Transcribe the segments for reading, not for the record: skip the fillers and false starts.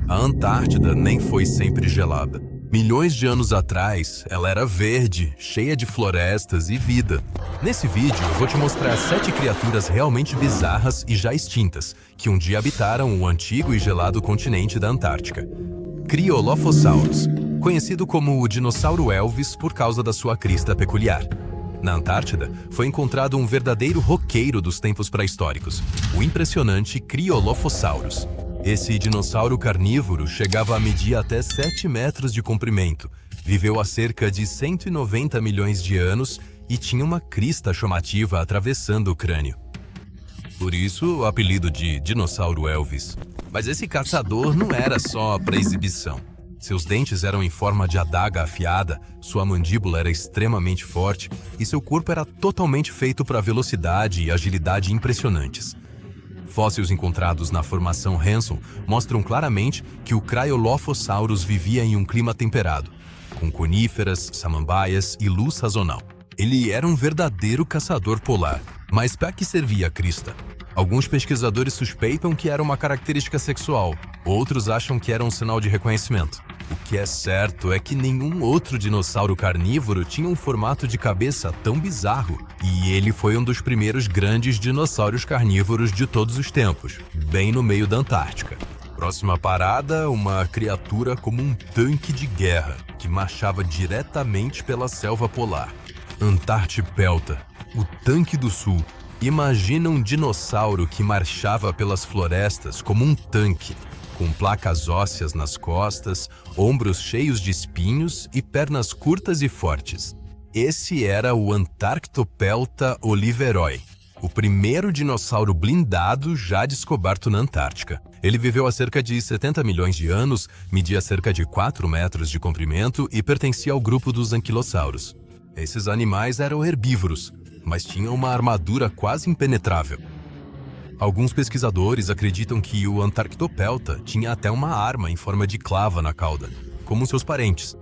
A Antártida nem foi sempre gelada. Milhões de anos atrás, ela era verde, cheia de florestas e vida. Nesse vídeo, eu vou te mostrar 7 criaturas realmente bizarras e já extintas, que um dia habitaram o antigo e gelado continente da Antártica. Cryolophosaurus, conhecido como o dinossauro Elvis por causa da sua crista peculiar. Na Antártida, foi encontrado um verdadeiro roqueiro dos tempos pré-históricos, o impressionante Cryolophosaurus. Esse dinossauro carnívoro chegava a medir até 7 metros de comprimento, viveu há cerca de 190 milhões de anos e tinha uma crista chamativa atravessando o crânio. Por isso, o apelido de Dinossauro Elvis. Mas esse caçador não era só para exibição. Seus dentes eram em forma de adaga afiada, sua mandíbula era extremamente forte e seu corpo era totalmente feito para velocidade e agilidade impressionantes. Fósseis encontrados na formação Hanson mostram claramente que o Cryolophosaurus vivia em um clima temperado, com coníferas, samambaias e luz sazonal. Ele era um verdadeiro caçador polar. Mas para que servia a crista? Alguns pesquisadores suspeitam que era uma característica sexual, outros acham que era um sinal de reconhecimento. O que é certo é que nenhum outro dinossauro carnívoro tinha um formato de cabeça tão bizarro, e ele foi um dos primeiros grandes dinossauros carnívoros de todos os tempos, bem no meio da Antártica. Próxima parada, uma criatura como um tanque de guerra, que marchava diretamente pela selva polar. Antarctipelta, o tanque do sul. Imagina um dinossauro que marchava pelas florestas como um tanque, com placas ósseas nas costas, ombros cheios de espinhos e pernas curtas e fortes. Esse era o Antarctopelta oliveroi, o primeiro dinossauro blindado já descoberto na Antártica. Ele viveu há cerca de 70 milhões de anos, media cerca de 4 metros de comprimento e pertencia ao grupo dos anquilossauros. Esses animais eram herbívoros, mas tinham uma armadura quase impenetrável. Alguns pesquisadores acreditam que o Antarctopelta tinha até uma arma em forma de clava na cauda, como seus parentes.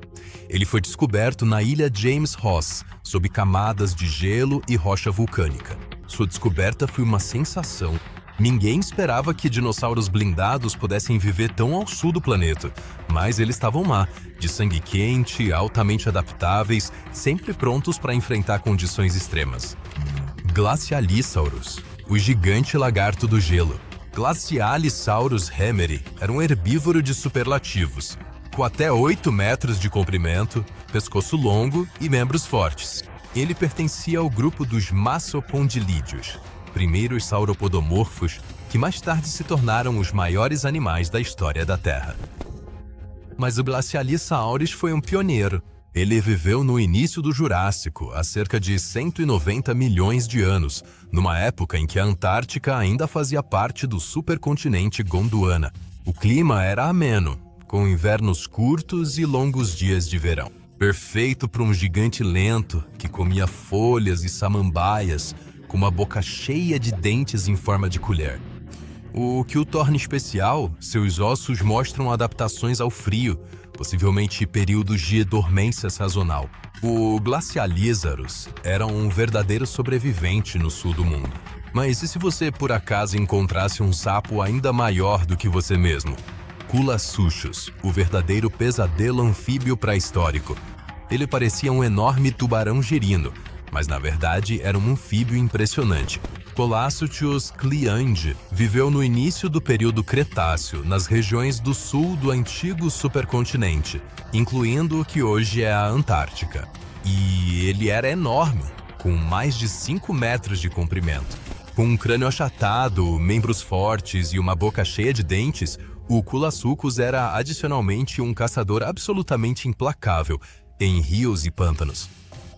Ele foi descoberto na ilha James Ross, sob camadas de gelo e rocha vulcânica. Sua descoberta foi uma sensação. Ninguém esperava que dinossauros blindados pudessem viver tão ao sul do planeta, mas eles estavam lá, de sangue quente, altamente adaptáveis, sempre prontos para enfrentar condições extremas. Glacialissaurus, o gigante lagarto do gelo. Glacialisaurus hemeri era um herbívoro de superlativos, com até 8 metros de comprimento, pescoço longo e membros fortes. Ele pertencia ao grupo dos Massopondilídeos, primeiros sauropodomorfos que mais tarde se tornaram os maiores animais da história da Terra. Mas o Glacialissaurus foi um pioneiro. Ele viveu no início do Jurássico, há cerca de 190 milhões de anos, numa época em que a Antártica ainda fazia parte do supercontinente Gondwana. O clima era ameno, com invernos curtos e longos dias de verão. Perfeito para um gigante lento que comia folhas e samambaias, com uma boca cheia de dentes em forma de colher. O que o torna especial, seus ossos mostram adaptações ao frio, possivelmente períodos de dormência sazonal. O Glacialissaurus era um verdadeiro sobrevivente no sul do mundo. Mas e se você por acaso encontrasse um sapo ainda maior do que você mesmo? Culasuscius, o verdadeiro pesadelo anfíbio pré-histórico. Ele parecia um enorme tubarão girino, mas na verdade era um anfíbio impressionante. Colassutius cliandi viveu no início do período Cretáceo, nas regiões do sul do antigo supercontinente, incluindo o que hoje é a Antártica. E ele era enorme, com mais de 5 metros de comprimento. Com um crânio achatado, membros fortes e uma boca cheia de dentes, o Culassicus era adicionalmente um caçador absolutamente implacável em rios e pântanos.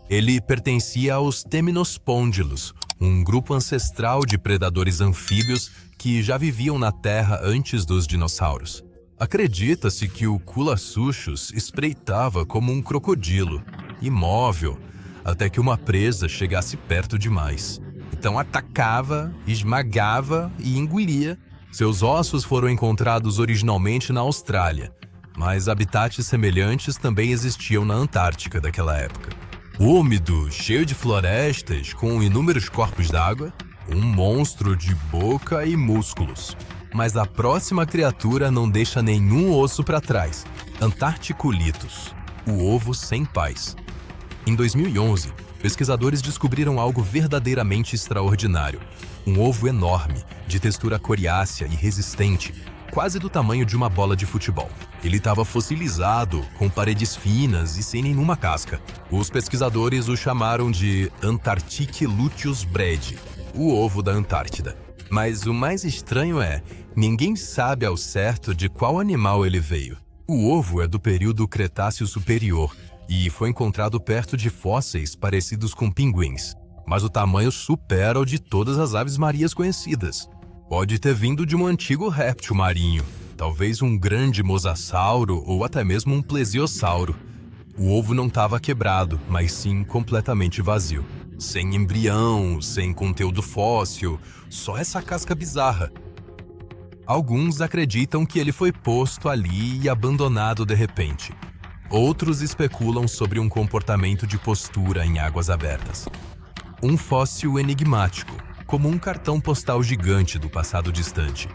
Ele pertencia aos Temnospondylos, um grupo ancestral de predadores anfíbios que já viviam na Terra antes dos dinossauros. Acredita-se que o Culasuscius espreitava como um crocodilo, imóvel, até que uma presa chegasse perto demais. Então atacava, esmagava e engolia. Seus ossos foram encontrados originalmente na Austrália, mas habitats semelhantes também existiam na Antártica daquela época. Úmido, cheio de florestas, com inúmeros corpos d'água, um monstro de boca e músculos. Mas a próxima criatura não deixa nenhum osso para trás. Antarcticulitus, o ovo sem pais. Em 2011, pesquisadores descobriram algo verdadeiramente extraordinário. Um ovo enorme, de textura coriácea e resistente, quase do tamanho de uma bola de futebol. Ele estava fossilizado, com paredes finas e sem nenhuma casca. Os pesquisadores o chamaram de Antarcticuluteus bredi, o ovo da Antártida. Mas o mais estranho é, ninguém sabe ao certo de qual animal ele veio. O ovo é do período Cretáceo Superior e foi encontrado perto de fósseis parecidos com pinguins. Mas o tamanho supera o de todas as aves marinhas conhecidas. Pode ter vindo de um antigo réptil marinho, talvez um grande mosassauro ou até mesmo um plesiosauro. O ovo não estava quebrado, mas sim completamente vazio. Sem embrião, sem conteúdo fóssil, só essa casca bizarra. Alguns acreditam que ele foi posto ali e abandonado de repente. Outros especulam sobre um comportamento de postura em águas abertas. Um fóssil enigmático, como um cartão postal gigante do passado distante,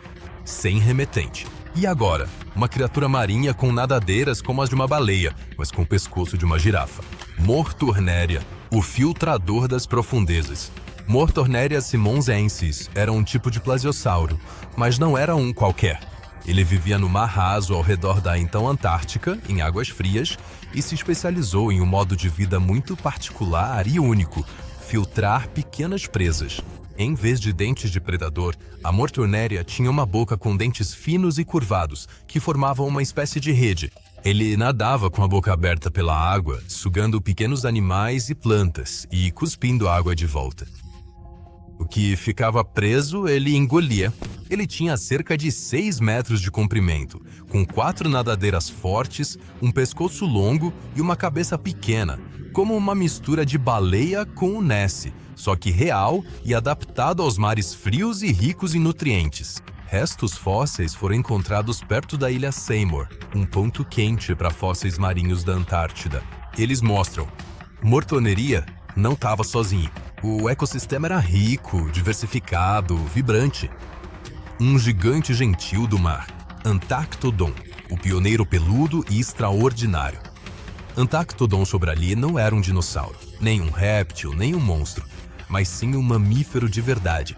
sem remetente. E agora, uma criatura marinha com nadadeiras como as de uma baleia, mas com o pescoço de uma girafa. Morturnéria, o filtrador das profundezas. Morturnéria simonsensis era um tipo de plesiosauro, mas não era um qualquer. Ele vivia no mar raso ao redor da então Antártica, em águas frias, e se especializou em um modo de vida muito particular e único: filtrar pequenas presas. Em vez de dentes de predador, a Morturnéria tinha uma boca com dentes finos e curvados, que formavam uma espécie de rede. Ele nadava com a boca aberta pela água, sugando pequenos animais e plantas e cuspindo a água de volta. O que ficava preso, ele engolia. Ele tinha cerca de 6 metros de comprimento, com 4 nadadeiras fortes, um pescoço longo e uma cabeça pequena, como uma mistura de baleia com o Nessie, só que real e adaptado aos mares frios e ricos em nutrientes. Restos fósseis foram encontrados perto da ilha Seymour, um ponto quente para fósseis marinhos da Antártida. Eles mostram: Morturnéria não estava sozinho. O ecossistema era rico, diversificado, vibrante. Um gigante gentil do mar, Antarctodon, o pioneiro peludo e extraordinário. Antarctodon sobrali não era um dinossauro, nem um réptil, nem um monstro, mas sim um mamífero de verdade.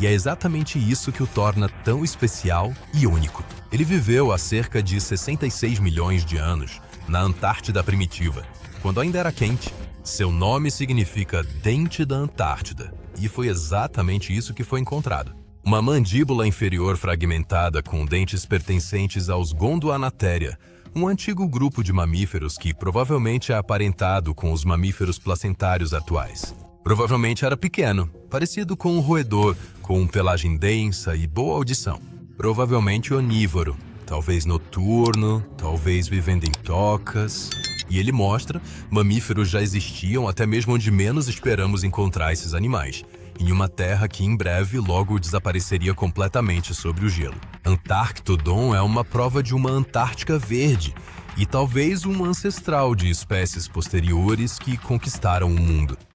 E é exatamente isso que o torna tão especial e único. Ele viveu há cerca de 66 milhões de anos na Antártida primitiva, quando ainda era quente. Seu nome significa dente da Antártida, e foi exatamente isso que foi encontrado. Uma mandíbula inferior fragmentada com dentes pertencentes aos Gondwanatheria, um antigo grupo de mamíferos que provavelmente é aparentado com os mamíferos placentários atuais. Provavelmente era pequeno, parecido com um roedor, com pelagem densa e boa audição. Provavelmente onívoro, talvez noturno, talvez vivendo em tocas. E ele mostra, mamíferos já existiam até mesmo onde menos esperamos encontrar esses animais, em uma terra que em breve logo desapareceria completamente sobre o gelo. Antarctodon é uma prova de uma Antártica verde, e talvez um ancestral de espécies posteriores que conquistaram o mundo.